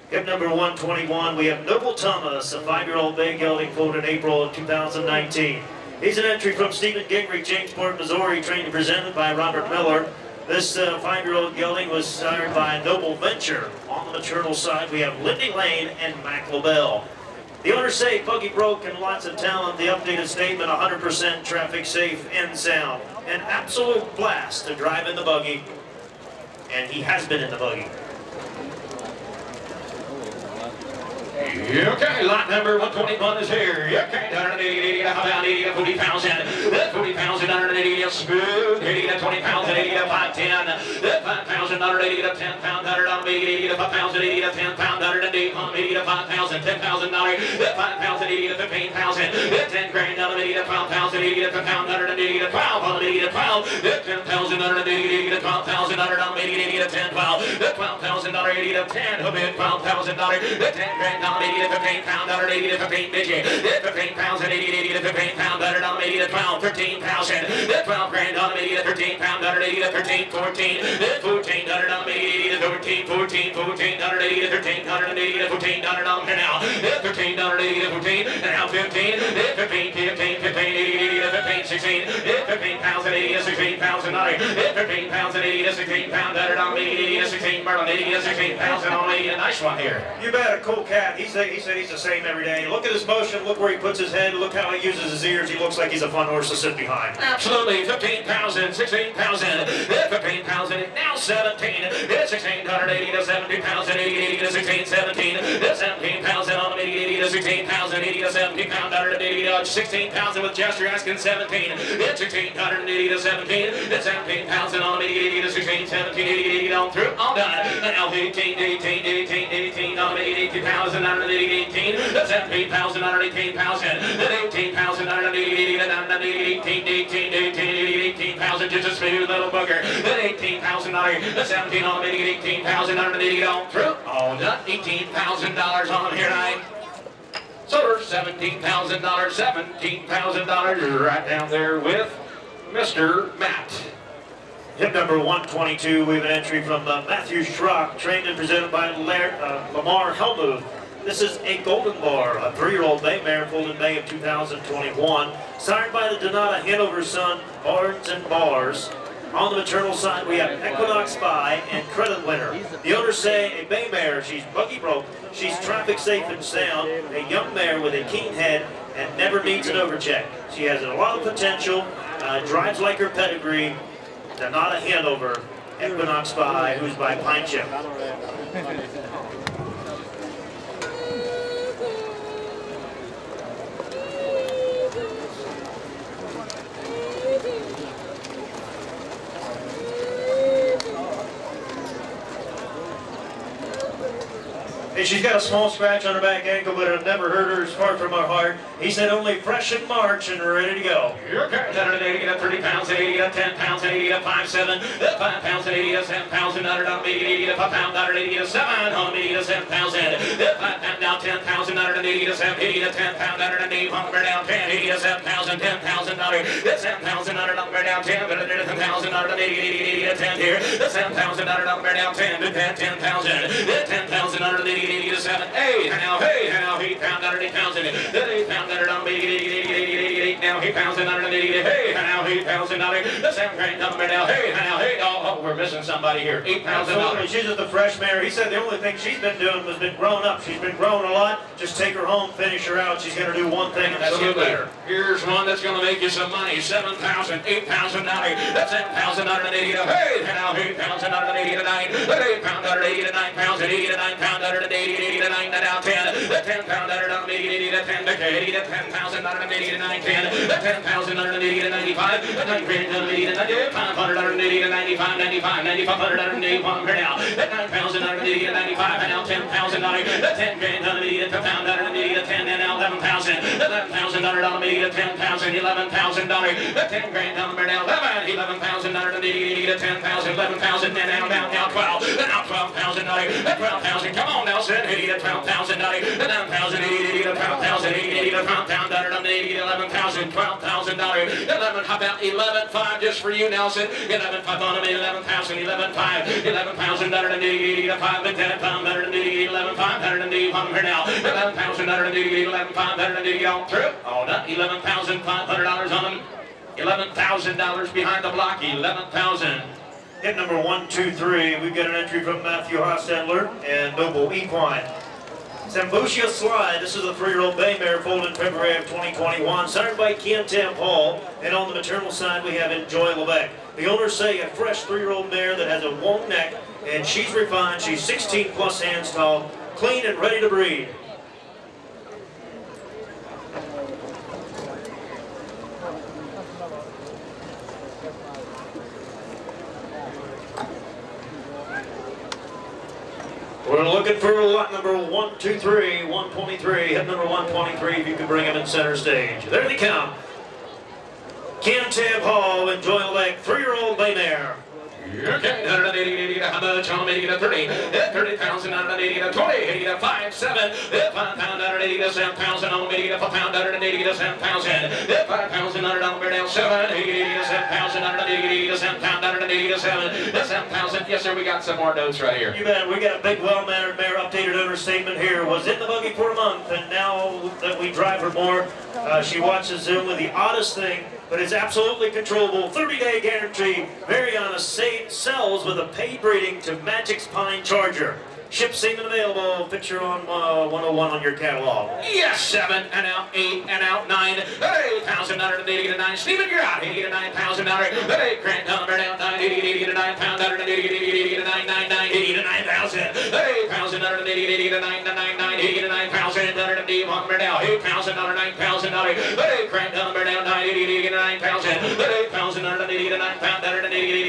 Hip number 121, we have Noble Thomas, a 5-year-old bay gelding foaled in April of 2019. He's an entry from Stephen Gingrich, Jamesport, Missouri, trained and presented by Robert Miller. This 5-year-old gelding was sired by Noble Venture. On the maternal side, we have Lindy Lane and Mac LaBelle. The owners say buggy broke and lots of talent. The updated statement, 100% traffic safe and sound. An absolute blast to drive in the buggy. And he has been in the buggy. Okay, lot number 121 is here. Okay, 180, about 80 to 40,000. That 40,000, 180 to smooth. 80 to 20,000, 80 to 510. That 5,000, 180 to 10 pound, 180 to 5,000, 80 to 10 pound, 180 to 5,000, $10,000. That 5,000, 80 to 15,000. That 10 grand, 180 to 12,000, 80 to 10 pound, 180 to 12, 180 to 12. That 10,000, 180 to 12,000, 180 to 10, 12. That 12,000, 80 to 10, $12,000. That 10 grand, 80 to 15 pound, 80 to 15 midget. 15 pounds and 80 to 15 pound, 80 to 12, 13,000. 12 grand, 80 to 13 pound, 80 to 13, 14. 14, 80 to 13, 14, 14, 80 to 13, 180 to 14, now. 13, 80 to 14, now 15. 15, 15, 15, 80 to 15, 16. 15 pounds and 80 to 16 pounds and 15 pounds and 80 to 16 pound, 80 to 16, Merlin, 80 to 16 pounds and only a nice one here. You bet, a cool cat. He said he's the same every day. Look at his motion, look where he puts his head, look how he uses his ears. He looks like he's a fun horse to sit behind. Absolutely, 15,000, 16,000, 15,000, now 17, 1,680 to 70,000, 80 to 16, 17, 17,000 on the 80 to 16,000, 80 to 70 pound, 80 to 16,000 with gesture asking 17, 1,680 to 17, 17,000 on the 80 to 16, 17, 80 on through, all done. Now 18 on the 80,000, 18, 17,000, 18,000, 18,000, 18,000, just a smooth little booger. 18,000, 17 on the 18,000, on through, all done. $18,000 on here tonight. So there's $17,000, $17,000 right down there with Mr. Matt. Hip number 122, we have an entry from Matthew Schrock, trained and presented by Lamar Helmuth. This is a Golden Bar, a 3-year-old bay mare foaled in May of 2021, sired by the Donata Hanover son, Barnes and Bars. On the maternal side, we have Equinox Spy and Credit Winner. The owners say a bay mare, she's buggy broke, she's traffic safe and sound, a young mare with a keen head, and never needs an overcheck. She has a lot of potential, drives like her pedigree. Donata Hanover, Equinox Spy, who's by Pine Chip. Hey, she's got a small scratch on her back ankle, but it never hurt her. It's far from her heart. He said only fresh in March and ready to go. Your car's 180 to 30 pounds, 80 to 10 pounds, 80 to 5'7", 5 pounds, 80 to 7 pounds, 80 to 5 pounds, 80 to 7, 80 to 7,000, 5 pounds down 10,000, 80 to 7, 80 to 10 pounds, 80 hunger down 10, 80 to 7,000, 10,000, 7,000, number down 10, 10,000, 80 to 10 here, 7,000, number down 10, 10,000, 10,000, 80 to 7, 8, now 8 pound, 80,000, 8 pound, 88, now 8 pounds, 80, hey, now 8,000, the 7 grand number now, hey, now 8, oh, we're missing somebody here, $8,000. She's just the fresh mare. He said the only thing she's been doing was been growing up. She's been growing a lot. Just take her home, finish her out. She's going to do one thing, and that's get better. Here's one that's going to make you some money, 7,000, 8,000, that's 7,000, hey, now 8,000, 80 to 9, 8 pound, 80 to 9 pounds, 80 to 9 pound, 80 to 9, now 10, 10 pound, 80 to 10, 80 to 10,000, 80 to 9, 10, 10,000, 80 to 95, 9 grand, 80 to 95, 180 to 95, 95, 9,581 per now, 9,000, 80 to 95, and now 10,000, 10 grand, 80 to 10 pound, 80 to 10, and now 11,000, 11,000, 80 to 10,000, $11,000, 10 grand number now, 11,000, 80 to 10,000, 11,000, and now 12, now 12, 12,000, 12,000, come on Nelson, 80 to 12,000, 9,000, 80 to 12,000, 80 to 12,000, 80 to 11,000, $12,000, 11, how about 11,500 just for you Nelson, 11,500 on them, 11,000, 11,500, 11,000, 80 to 5, 10,500, 11,500 on here now, 11,000, 11,500 on through, all done, $11,500 on them, $11,000 behind the block, 11,000. Hit number 123, we've got an entry from Matthew Hostetler and Noble Equine. Sambucia Slide, this is a 3-year-old bay mare foaled in February of 2021, sired by Ken Tam Hall, and on the maternal side we have Enjoy Lebec. The owners say a fresh 3-year-old mare that has a long neck, and she's refined, she's 16 plus hands tall, clean and ready to breed. We're looking for lot number 123, 123, hit number 123, if you could bring him in center stage. There they come. Ken Tam Hall, Enjoy Lebec, 3-year-old bay mare. Okay, 180 how much on them, 80 to 30, 30,000, 180 to 20, 80 to 5, 7, 5,000, 180 to 7,000 on them, 80 to 5,000, 180 to 7,000, 5,000, 100 on them, down 7, 80 to 7,000, 180 to 7,000, 180 to 7,000. Yes, sir, we got some more notes right here. You bet. We got a big, well-mannered mare. Updated owner statement here. Was in the buggy for a month, and now that we drive her more, she watches Zoom with the oddest thing, but it's absolutely controllable. 30-day guarantee. Mariana sells with a paid breeding to Magic's Pine Charger. Ship semen available. Picture on 101 on your catalog. Yes, 7 and out, 8 and out, 9. 8,980 to 9. Stephen, you're out. 80 to $9,000. 8 grand number down 9. 80 to 9,000. 80 to 9,990. 80 to 9,000. 8,980 to 9,990. 80 to 9,000. 100 number down. 8,000 9,000. 8 grand number down 9. 80 to 9,000. 8,980 to 9,000.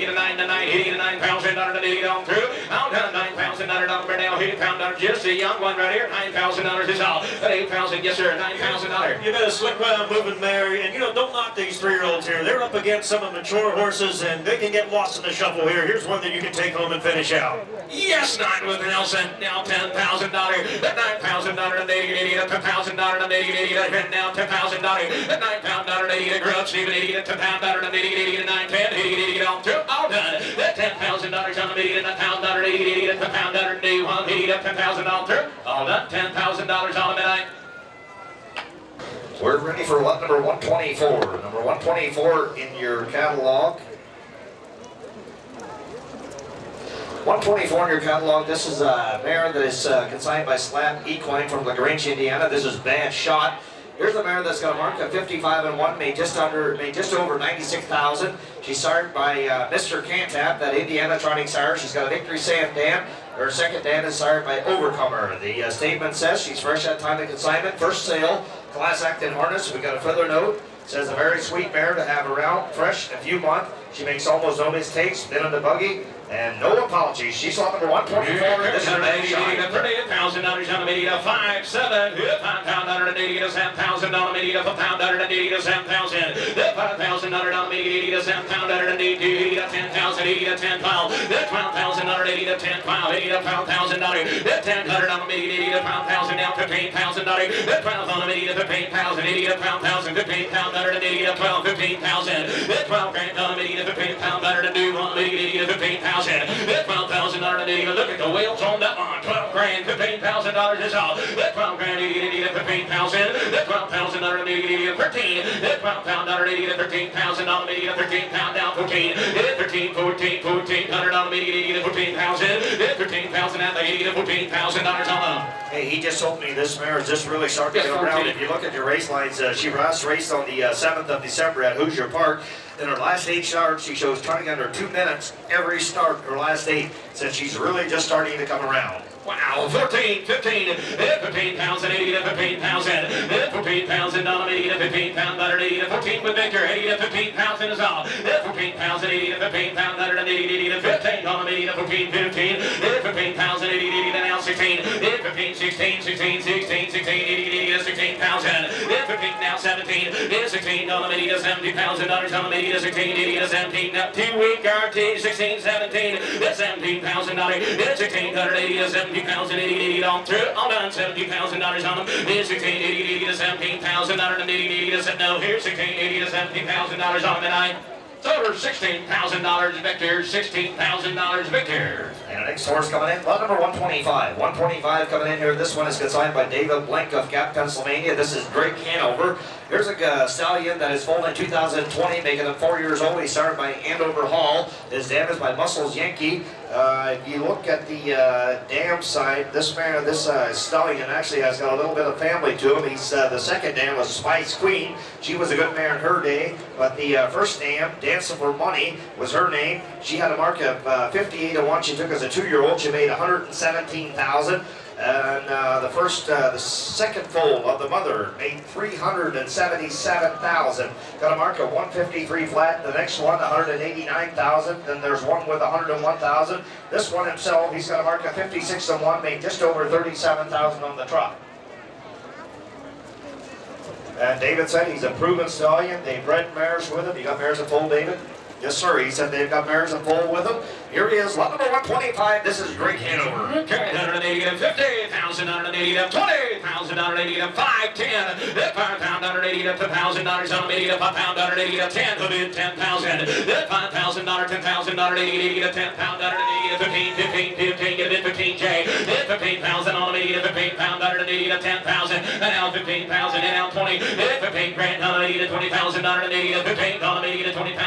80 to 9,000. 180 on through. Out to 9,000. Now he found out just a young one right here. $9,000 is all. $8,000, yes sir. $9,000. You got a slick moving mare, and don't knock these 3-year-olds here. They're up against some of mature horses, and they can get lost in the shuffle here. Here's one that you can take home and finish out. Yes, 9 with Nelson. Now $10,000. $9,000 and 80 to $10,000 and 80 to now $10,000. $9,000 80 to Grub Stephen 80 to $10,000 and 80 to 910 80 on through. All done. $10,000 on the 80 to $10,000 80 to $10,000 new one 80 to $10,000 through. All done. $10,000 on the midnight. We're ready for lot number 124. Number 124 in your catalog. 124 in your catalog. This is a mare that is consigned by Slab Equine from LaGrange, Indiana. This is Bad Shot. Here's a mare that's got a mark of 55 and 1, made just over 96,000. She's sired by Mr. Cantap, that Indiana trotting sire. She's got a Victory Sam Dan. Her second Dan is sired by Overcomer. The statement says she's fresh at time of consignment, first sale, class act in harness. We got a further note. Says a very sweet mare to have around, fresh, a few months. She makes almost no mistakes, been in the buggy, and no apologies. She's lot number 124. This is Bad Shot. $38,000 on the 80 to 5, 7, $5,080 to 7,000 on the 80 to 5,080 to 7,000, $5,000 on the 80 to 7,080 to 10,000, 80 to 10, 12, $12,000 80 to 10, 12, 80 to $12,000, $10,000 on the 80 to 5,000, now $15,000, $12 on the 80 to 15,000, 80 to 12,000, $15,000 80 to 12, $15,000, $12 grand on the 80 to 15,000 to do on the 80 to 15,000. $12,000 look at the wheels on that one. 12 grand, $15,000 is all. $12 grand, 80 to 15,000. $12,000 80 to 13. $12,000 80 to 13,000 on the 80 to 13,000 down 14. 13, 14, 1,400 on the 80 to 14,000. 13,000 at the 80 to $14,000 on them. Hey, he just told me this mare is just really starting to get around. If you look at your race lines, she last raced on the 7th of December at Hoosier Park. In her last 8 starts, she shows turning under 2 minutes every start. Her last 8, since she's really just starting to come around. Wow, 14, 15, 15,000, 80 to 15,000, 14,000 on 80 to 15,000, 80 to 14 with Victor, 80 to 15,000 is all. 14,000, 80 to 15,000, 80 to 15 on 80 to 14, 15, 15,000, 80 to now 16, Then 15, 16, 16, 16, 16, 80, 16,000. Then 15, now 17, then 16, on the media, $70,000 on the media, 16, 80, 17, now 2 week guarantee, 16, 17, then $17,000, then 16,080, 70,000, 80, on through, on done, $70,000 on them, then 16, 80, $17,000, and 80, no, here's 16, 80, $17,000 on the night. It's over $16,000 Victor, $16,000 Victor. And the next horse coming in, lot number 125. 125 coming in here. This one is consigned by David Blink of Gap, Pennsylvania. This is Drake Hanover. Here's a stallion that is foaled in 2020, making him 4 years old. He started by Andover Hall. His dam is by Muscles Yankee. If you look at the dam side, this stallion actually has got a little bit of family to him. He's the second dam was Spice Queen. She was a good mare in her day, but the first dam, Dancing for Money, was her name. She had a mark of 58 to 1. She took as a 2-year-old. She made 117,000. And the second foal of the mother made 377,000. Got a mark of 153 flat. The next one, 189,000. Then there's one with 101,000. This one himself, he's got a mark of 56 to 1, made just over 37,000 on the trot. And David said he's a proven stallion. They bred mares with him. You got mares in foal, David? Yes, sir. He said they've got mares in foal with him. Here he is, lot number 125. This is Drake Hanover. Okay, 180 to 50,000, 180 to 20,000, 180 to 510. That £5, 180 to $1,000, 180 to £5, 180 to 10, to bid 10,000. That $5,000, 10,000, 180 to 10 pound, 180 to 15, 15, 15, get a bid 15J. Then 15,000 on the media to 15 pound, 180 to 10,000. And now 15,000, and now 20. Then 15 grand, 180 to 20,000, 180 to 15, on the media to $20,000.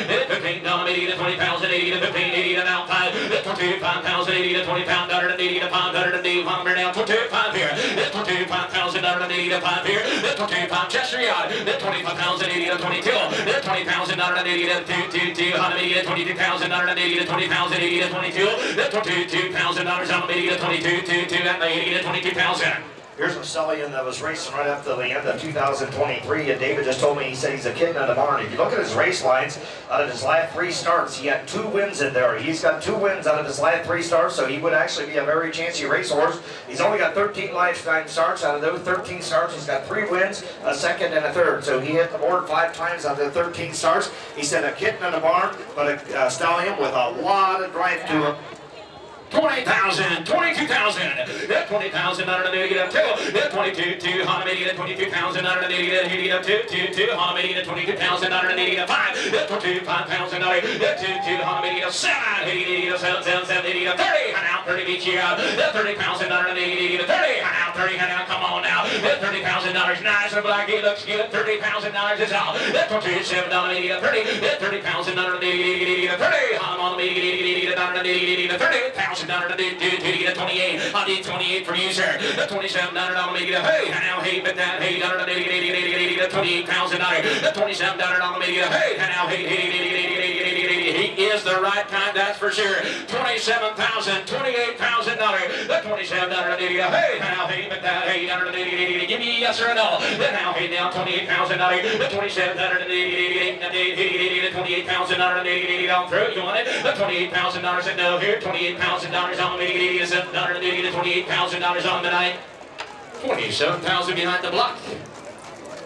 Then 15, on the media to 20,000, 80 to 15. 80 to now 5, 25,000, 80 to 20 pound, 180 to 580, now 25 here, 25,000, 180 to 5 here, 25 Chester Yard, 25,000, 80 to 22, 20,000, 180 to 22, 180 to 22,000, 180 to 20,000, 80 to 22, $22,000, 180 to 22, and 80 to 22,000. Here's a stallion that was racing right after the end of 2023, and David just told me, he said he's a kid in the barn. If you look at his race lines, out of his last 3 starts, he had 2 wins in there. He's got 2 wins out of his last 3 starts, so he would actually be a very chancy racehorse. He's only got 13 lifetime starts. Out of those 13 starts, he's got 3 wins, a second and a third. So he hit the board 5 times out of the 13 starts. He said a kitten in the barn, but a stallion with a lot of drive to him. 20,000, 22,000, that 20,000, 180 to 2, that 22, 180 to 22,000, 180 to 80 to 2, 180 to 22,000, 180 to 5, that 25,000, that 2, 180 to 7, 80 to 7, 80 to 30, and now 30 each year, that 30,000, 180 to 30, and now 30, and now come on now, that $30,000 nice and black, it looks good, $30,000 is all, that 27, 180 to 30, that 30,000, 180 to 30, on the 80 to 30,000. $1,000 to 28. I did 28 for you, sir. The $2,700 on the media. Hey, now hey, but that hey, $80 to $28,000. The $27 on the media. Hey, now hey, he is the right kind, that's for sure. $27,000, $28,000. The $27 on the media. Hey, now hey, but that hey, give me a yes or a no. Then now hey, now $28,000. The $27 to $28,000 on through. You want it? The $28,000 said no here. $28,000 on the media. $780 to $28,000 on the night. 27,000 behind the block.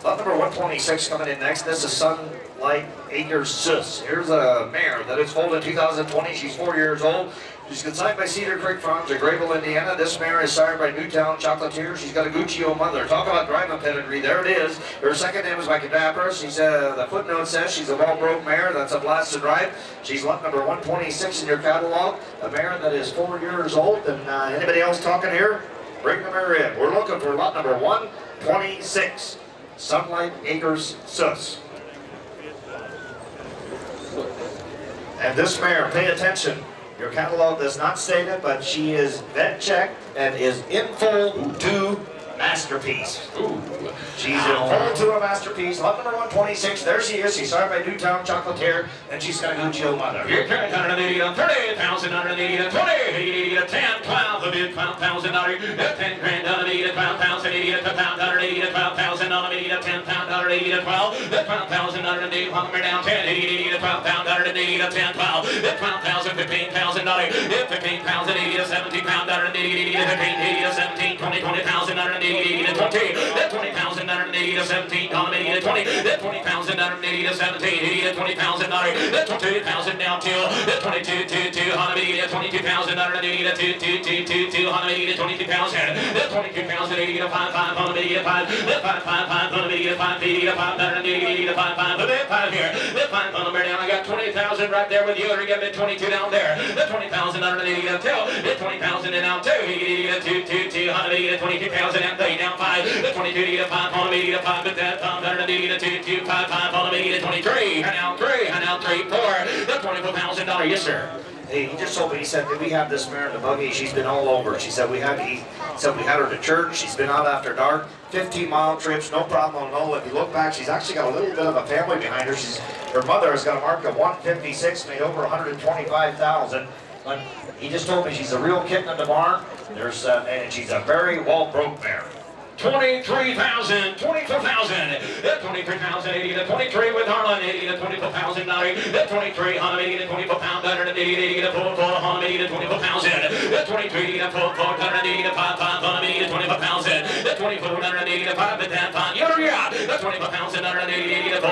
Lot number 126 coming in next. This is Sunlight Acres Sus. Here's a mare that is foaled in 2020. She's 4 years old. She's consigned by Cedar Creek Farms of Grayville, Indiana. This mare is sired by Newtown Chocolatier. She's got a Guccio mother. Talk about driving pedigree. There it is. Her second name is by Cadabra. She's the footnote says she's a well-broke mare. That's a blast to drive. She's lot number 126 in your catalog. A mare that is 4 years old. And anybody else talking here? Bring the mare in. We're looking for lot number 126. Sunlight Acres Sus. And this mare, pay attention. Your catalog does not state it, but she is vet checked and is in full to masterpiece. Ooh. She's in full to a masterpiece. Lot number 126. There she is. She's signed by Newtown Chocolatier, and she's got a Guccio mother. Here comes 180 to 30,000, 180 to 20, 80 to 10, 12, the bid $12,000, 10 grand, 180 to 12,000, 80 to 180 to 12,000, 180 to 10,000, 80 to 12, the 12,000, 180 down 10, 80 to 12,000, 180 to 10, 12, the 12,000, 15,000, 15,000, 15 pounds and 80 to 17 pound, 180 to 15, 80 to 17, 20, 20,000, 180 to 20, that 20,000, 180 to 17, 80 to 20, that 20,000, 180 to 17, 80 to 20,000, that 22,000 down to that 22, 180 to 22,000, 180 to 2, 180 to 22,000, that 22,000, 80 to 5, 180 to 5, that 5, 180 to 5, 80 to 5, 180 to 5, 5, that 5 here, that 5 on the down. I got 20,000 right there with you. You got that 22 down there. The 20,000 180 to 2. The 20,000 and down 2. 80 to 2, 180 to 22,000 and 3 down 5. The 22 to 5, 180 to 5. But that 180 to 2, 5, 180 to 23. And now 3, and now 3, 4. The $24,000. Yes, sir. Hey, he just told me, he said, we have this mare in the buggy, she's been all over. She said, he said we had her to church, she's been out after dark, 15-mile trips, no problem at all. If you look back, she's actually got a little bit of a family behind her. Her mother has got a mark of 156, made over 125,000. But he just told me she's a real kitten in the barn. And she's a very well-broke mare. 23,000, 24,000, 23,000, 80 to 23 with Harlan, 80 to 24,000, 23, 80 to 24 pound, 80 to 4, 80 to 24,000, 23 to 4, 80 to 5, 80 to 24,000, 24, 80 to 5, but that fine, you're out, 24,000, 80 to 4,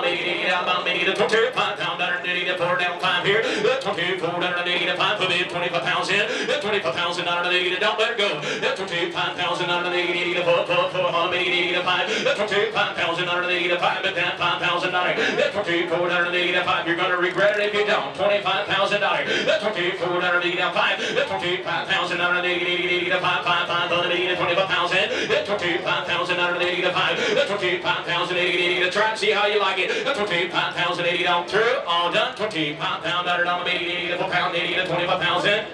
80 to 25 pound, 80 to 4 down 5 here, 24, 80 to 5, 24,000, 24,000, 80 to don't let her go, 25,000, 80 to 4, 80 to 5, 25,000, 80 to 5, but that 5,000, 24,80 to 5, you're going to regret it if you don't, $25,000, 24,80 to 5, 25,000, 80 to 5, 5,80 to 25,000, 25,000, 80 to 5, 25,000, 80 to try and see how you like it, 25,000, 80 down through, all done, 25 pound, 80 to 4 pound, 80 to 25,000.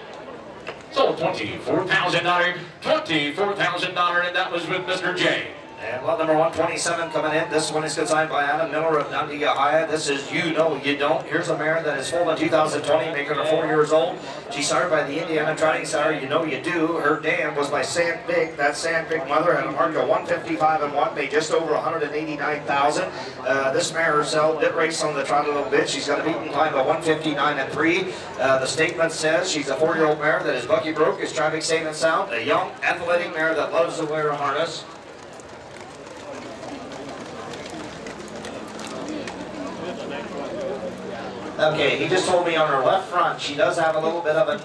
So $24,000, $24,000, and that was with Mr. J. And lot number 127 coming in. This one is consigned by Adam Miller of Dundee, Ohio. This is You Know You Don't. Here's a mare that is foaled in 2020, making her 4 years old. She started by the Indiana Trotting Center. You Know You Do. Her dam was by Sand Big. That Sand Big mother had a mark of 155 and 1, made just over 189,000. This mare herself did race on the trot a little bit. She's got a beaten time of 159 and 3. The statement says she's a 4-year-old mare that is bucky broke, is traffic safe and sound. A young, athletic mare that loves to wear a harness. Okay, he just told me on her left front, she does have a little bit of a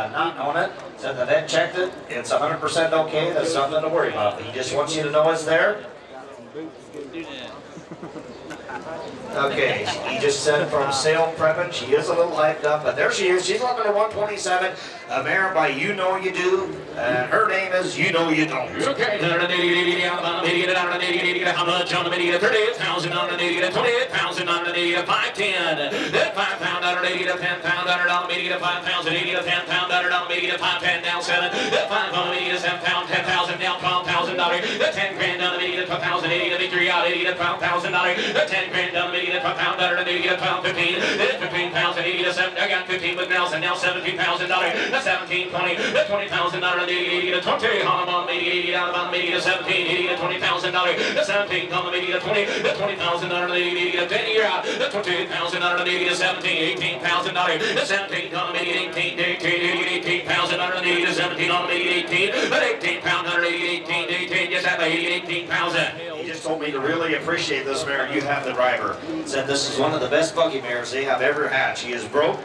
knot on it. Said the vet checked it. It's 100% okay. There's nothing to worry about. He just wants you to know it's there. Okay, he just said from sale prepping, she is a little hyped up, but there she is. She's lot number 127, a mare by You Know You Do, and her name is You Know You Don't. Okay, how much on the media? 38,000 on the media, 28,000 on the media, 510. That 5 pound on the media, 10 pound on the media, 5,000, 80 to 10 pound on the media, 510 down 7. That 5 on the media, 7 pound, 10,000 down $12,000. The 10 grand on the media, 12,000, 80 to victory out, 80 to $12,000. The 10 grand on the media, 12 pound on the media, 12, 15. Then 15,000, 80 to 7. I got 15 with Nelson, now $17,000. The 17, 20, the 20,000 on the media, 80 to 20. On the media, 80 down on the media, 17, 80 to $20,000. The 17 on the media, 20, the 20,000 on the media, 10 year out. The 20,000 on the media, 17, $18,000. The 17 on the media, 18, 18,000 on the media, 17 on the media, 18. But 18 pound on the media, 18, just have 18,000. He just told me to really appreciate this mare. You have the driver. Said this is one of the best buggy mares they have ever had. She is broke.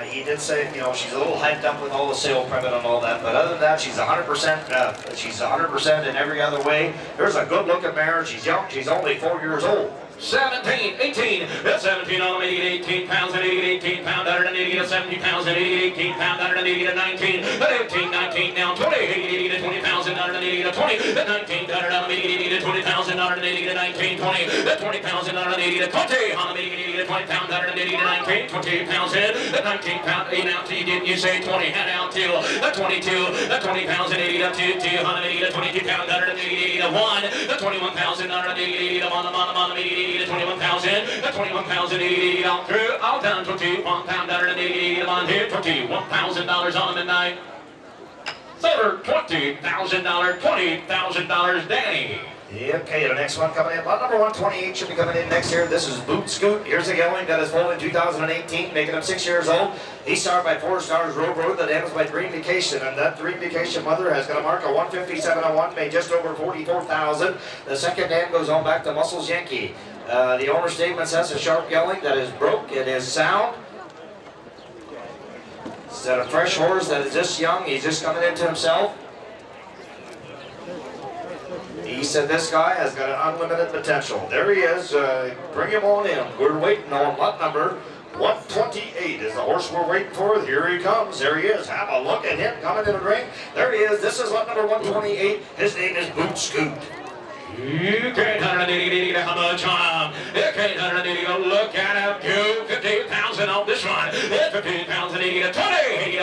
He did say, you know, she's a little hyped up with all the sale prepping and all that, but other than that, she's 100%. She's 100% in every other way. There's a good-looking mare. She's young. She's only 4 years old. 17, 18, that's 17 on the media, 18 pounds and 18 pound, 180 to 70 pounds and 18 pound, 180 to 19, but 18, 19 down 20, 80 to 20,000, 180 to 20, the 19 on the media, 80 to 20,000, 180 to 19, 20, the 20,000, 180 to 20, on the media, 80 to 20 pound, 180 to 19, 20 pounds in, the 19 pound, 8 out to you, didn't you say 20, head out to the 22, the 20,000, 80 to 2, 180 to 22 pound, 180 to 1, the 21,000, 180 to 1, on the media, to 21,000, the 21,000, 80 down through, all down 21 pound, 180 on here, $21,000 on the midnight. So $20,000, $20,000, Danny. Okay, the next one coming in. Lot number 128 should be coming in next year. This is Boot Scoot. Here's a gelding that is foaled in 2018, making him 6 years old. He's started by 4 Stars Road that ends by Dream Vacation, and that Dream Vacation mother has got a mark of 157.01, made just over 44,000. The second dam goes on back to Muscles Yankee. The owner statement says a sharp gelding that is broke. It is sound. It's a fresh horse that is just young. He's just coming into himself. He said this guy has got an unlimited potential. There he is. Bring him on in. We're waiting on lot number 128 is the horse we're waiting for. Here he comes. There he is. Have a look at him coming in the ring. There he is. This is lot number 128. His name is Boot Scoot. You can't how much on him. You can't look at him. Go 15,000 on this one. 15,000 80 to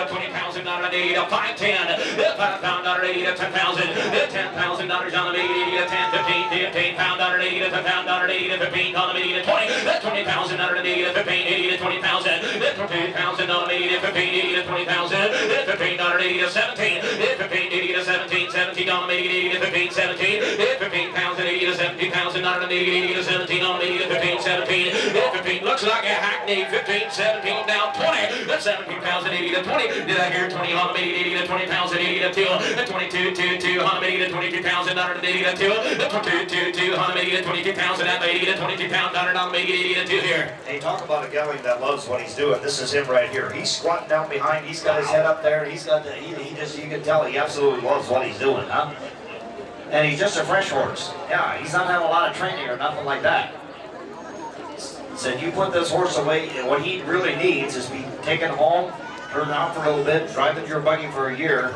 20,000 to 510. 5,000 80 to 10,000. $10,000 on the 80 to 10, 15, 15,000 80 to 10,000 80 to 15 on the 80 to 20. 20,000 80 to 15, 80 to 20,000. 20,000 on the 80 to 15, 80 to 20,000. 15 80 to 17. 15 80 to 17, 17 on the 80 to 15, 17. 15,000 80 to 17,000 on the 80 to 17 on the 80 to 15, 17. 15 looks like a hackney. 15, 17 down 20. 17,000 80 to 20. Did I hear 20 on the 80 to 20,000 80 to 2. 22, 2 on the 80 to 22,000 on the 80 to 2. 22, 2 on the 80 to 22,000 at the 80 to 22,000 on the 80 to 2 here. Hey, talk about a gelding that loves what he's doing. This is him right here. He's squatting down behind. He's got his head up there. He's got the, he just, you can tell he absolutely loves what he's doing, huh? And he's just a fresh horse. Yeah, he's not had a lot of training or nothing like that. Said you put this horse away, and what he really needs is be taken home, turned out for a little bit, driving your buggy for a year.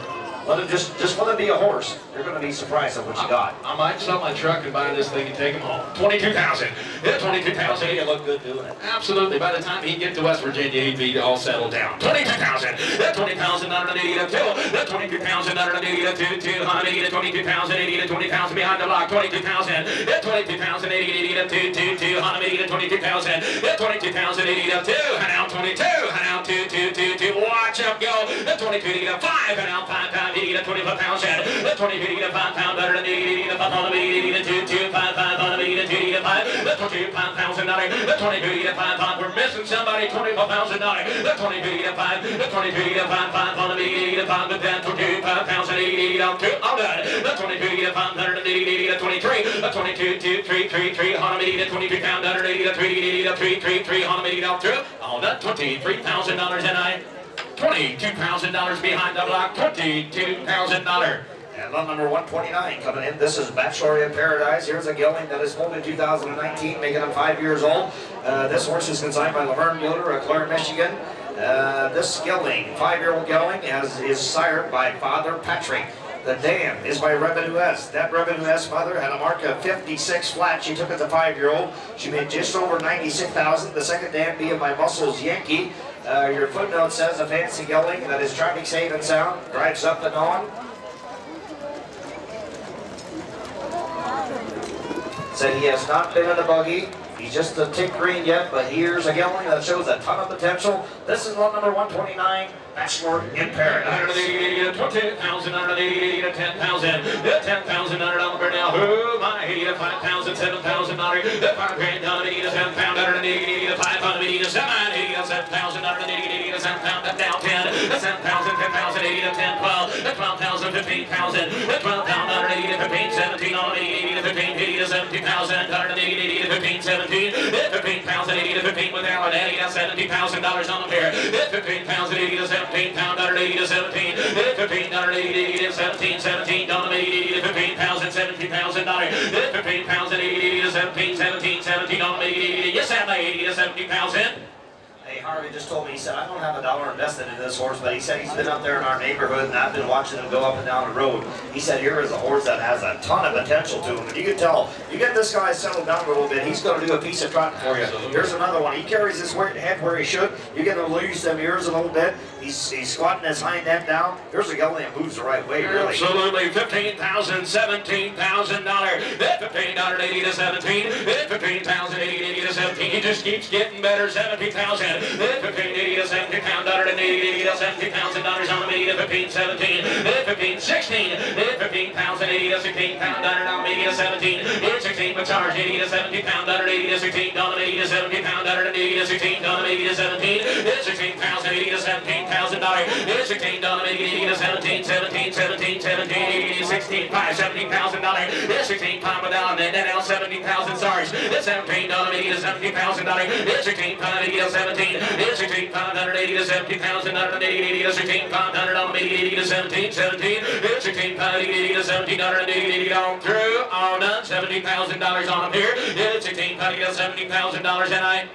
Let him just let him be a horse. You're going to be surprised at what you got. I might sell my truck and buy this thing and take him home. 22,000. 22,000. He'll look good doing it. Absolutely. By the time he'd get to West Virginia, he'd be all settled down. 22,000. 20,000 under the 80 to 2. 22,000 under the 80 to 2. 280 to 22,000. 80 to 20,000 behind the block. 22,000. 22,000. 80 to 2. 280 to 22,000. 22,000. 80 to 2. And now 22. And now 2. Watch him go. 22 to 5. And now 5. 80 to 25,000. 20 to 5 pound better than 80 to 5 on the 80 to 2. 5 on the 80 to 2 to 5. 25,000. 22 to 5. We're missing somebody. $24,000. 22 to 5. 22 to 5 on the 80 to 5. But then 25,000. 80 to 2. All done. 22 to 5. 80 to 23. 22 to 3 on the 80 to 22 pound. 80 to 3 on the 80 to 2. All done. $23,000 and I. $22,000 behind the block, $22,000. And lot number 129 coming in. This is Bachelor in Paradise. Here's a gelding that is foaled in 2019, making him 5 years old. This horse is consigned by Laverne Yoder of Clare, Michigan. This gelding, 5-year-old gelding, is sired by Father Patrick. The dam is by Revenue S. That Revenue S mother had a mark of 56 flat. She took it to 5-year-old. She made just over 96,000. The second dam being by Muscles Yankee. Your footnote says a fancy gelding that is traffic safe and sound, drives up and on. Said he has not been in a buggy. He's just a tick green yet, but here's a gelding that shows a ton of potential. This is lot number 129, Bachelor in Paradise. 20,000, 80 to 10,000, 10,000 on the now. Oh my, 80 to 5,000, $7,000, 5 grand on 80 to 7 pound, 80 to 500, 80 to 7, 80 to 7,000, 80 to 7 pound, down 10, 7,000, 10,000, 80 to 10, 12, 12,000, 15,000, 12,000, 80 to 15, 17 on 80 to 15, 80 to 17,000, 80 to 15, 17, 15,000, 80 to 15 with Allen, 80 to $70,000 on the pair, 15,000, 80 to 17 pound, 80 to 17, 15,000, 80 to 17, 17 on 80 to 15,000, $70,000, 15,000, 80 to 17, 17, 17 on 80, yes, I'm 80 to 70,000. Hey, Harvey just told me, he said, I don't have a dollar invested in this horse, but he said he's been up there in our neighborhood and I've been watching him go up and down the road. He said, here is a horse that has a ton of potential to him. And you can tell, you get this guy settled down a little bit, he's going to do a piece of trotting for you. Here's another one. He carries his head where he should. You get to lose them ears a little bit. He's squatting his hind end down. Here's a gelding that moves the right way, really. Absolutely. $15,000, $17,000. That $15.80 to 17. That $15,080 to 17. He just keeps getting better. $17,000. That $15.80 to 17. $80 to $17,000 on the median. 15, 17. That 15, 16. That $15,080 to 16. $1,000 on the median to 17. It's 16 but charge. 80 to 17. $1,080 to 16. $80 to 17. $1,080 to 16. $80 to 17. It's 16,080 to 17. $1,000. It's 16 dollars, 80 to 17, 17, 17, 17, 80 to 16, 5, $17,000. It's 16 pound without and then now 17,000 SARS. It's 17 dollars, 80 to 17,000. It's 16 pound 80 to 17. It's 16 pound 180 to 17,000. 80 to 16 pound 100 on 80 to 17, 17. It's 16 pound 80 to 17, 80 on through, all done. $17,000 on them here. It's 16 pound 80 to $17,000 and I.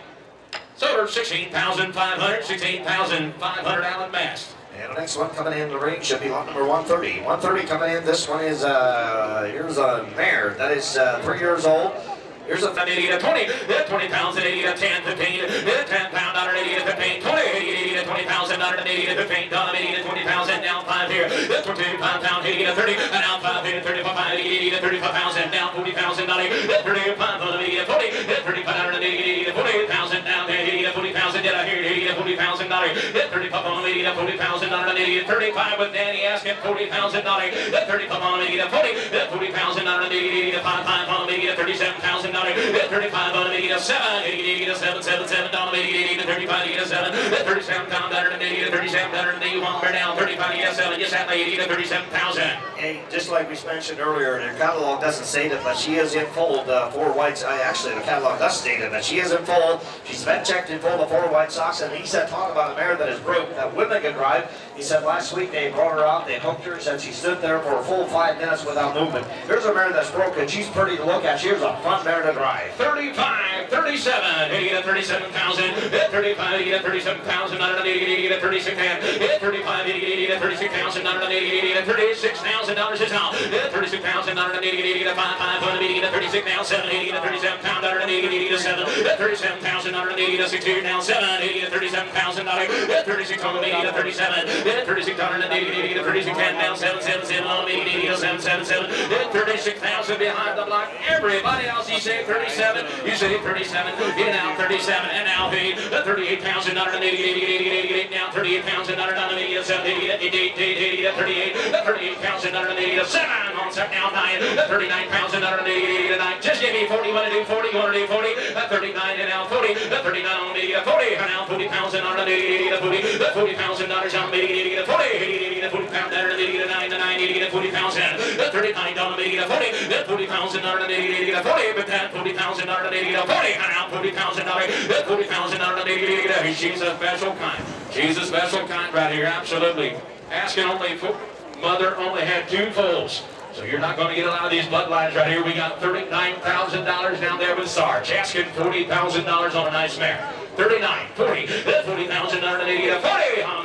So we're 16,500, 16,500 Allen Mast. And the next one coming in the ring should be lot number 130. 130 coming in. This one is, here's a mare that is 3 years old. Here's a 80 to 20, 20 pounds at 80 to 10, 15, 10 pound under 80 to 15, 20, 80 to 20,000 under 80 to 15, down 80 to 20,000, down 5 here, 25 pound 80 to 30, and down 5 here, 35, 80 to 35,000, down 40,000, 35 on 80 to 40, 35 under 80 to 40,000, down 80 to 40,000, did I hear 80 to 40,000, 35 on 80 to 40,000, under 80 to 35 with Danny asking $40,000, 35 on 80 to 40, 40,000 under 80 to 55 on 80 to 37,000. 35 on 80 to 7, 80 to 7, 7, 7 down 80 to 35, 80 to 7, 37 down 80 to 37, 81 we're down 35, 80 to 7, just at 80 to 37,000. Hey, just like we mentioned earlier, the catalog doesn't state it, but she is in full. The 4 whites. Actually, the catalog does state it, but she is in full. She's been checked in full. The 4 white socks, and he said, talk about a mare that is broke that women can drive. He said last week they brought her out, they hooked her, said she stood there for a full 5 minutes without movement. Here's a mare that's broken. She's pretty to look at. Here's a fun mare to drive. 35, 37, 80 to 37,000, 35, 80 to 37,000, 80 to 36, 35, 80 to 36,000, 80 to 36,000 is out, 36,000, 80 to 5, 80 to 36, now 7, 80 to 37 pound, 80 to 7, 37,000, 80 to 60, now 7, 80 to 37,000, 36 on 80 to 37, 36, 80 to 36, now 7, 7, 7 on 80 to 7, 7, 7, 36,000 behind the block. Everybody else, he said 37, you say 37, in now 37, and now the 38,000, 88, now 38,000, 80 to 7, 80 to 38, 38,000, 80 to 7, on set now 9, 39,000, 80 to 9, just give me 40, want to do 40, want to do 40, 39, and now 40, 39 on 80 to 40, and now 40,000, 80 to 40, $40,000 on 80 to 40, 80 to 40 pound, 80 to 9 to 9, 80 to 40,000, 39 on 80 to 40, 40,000, 80 to 40, but that 40,000, 80 to 40, and now 40,000, 40,000, 80 to, she's a special kind. She's a special kind right here, absolutely. Asking only, mother only had 2 foals. So you're not going to get a lot of these bloodlines right here. We got $39,000 down there with Sarge. Asking $40,000 on a nice mare. 39, 40, 40,000, 80 to 40,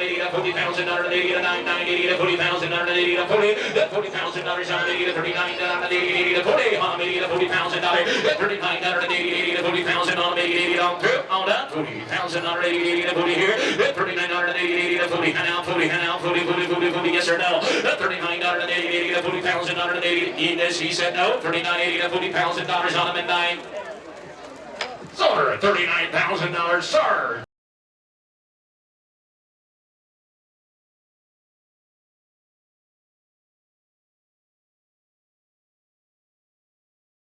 80 to 40,000, 80 to 9, 9, 80 to 40,000, 80 to 40, 40,000 on 80 to 39, 80 to 40, 80 to 40,000, 39, 80 to 40,000 on 80 on through, on down, 40,000 on 80 to 40 here, 39, 80 to 40, and now 40, and now 40, 40, 40, 40, yes or no, 39, 80 to 40,000 on 80, he said no, 39, 80 to 40,000 on him and 9. Sold her $39,000, sir.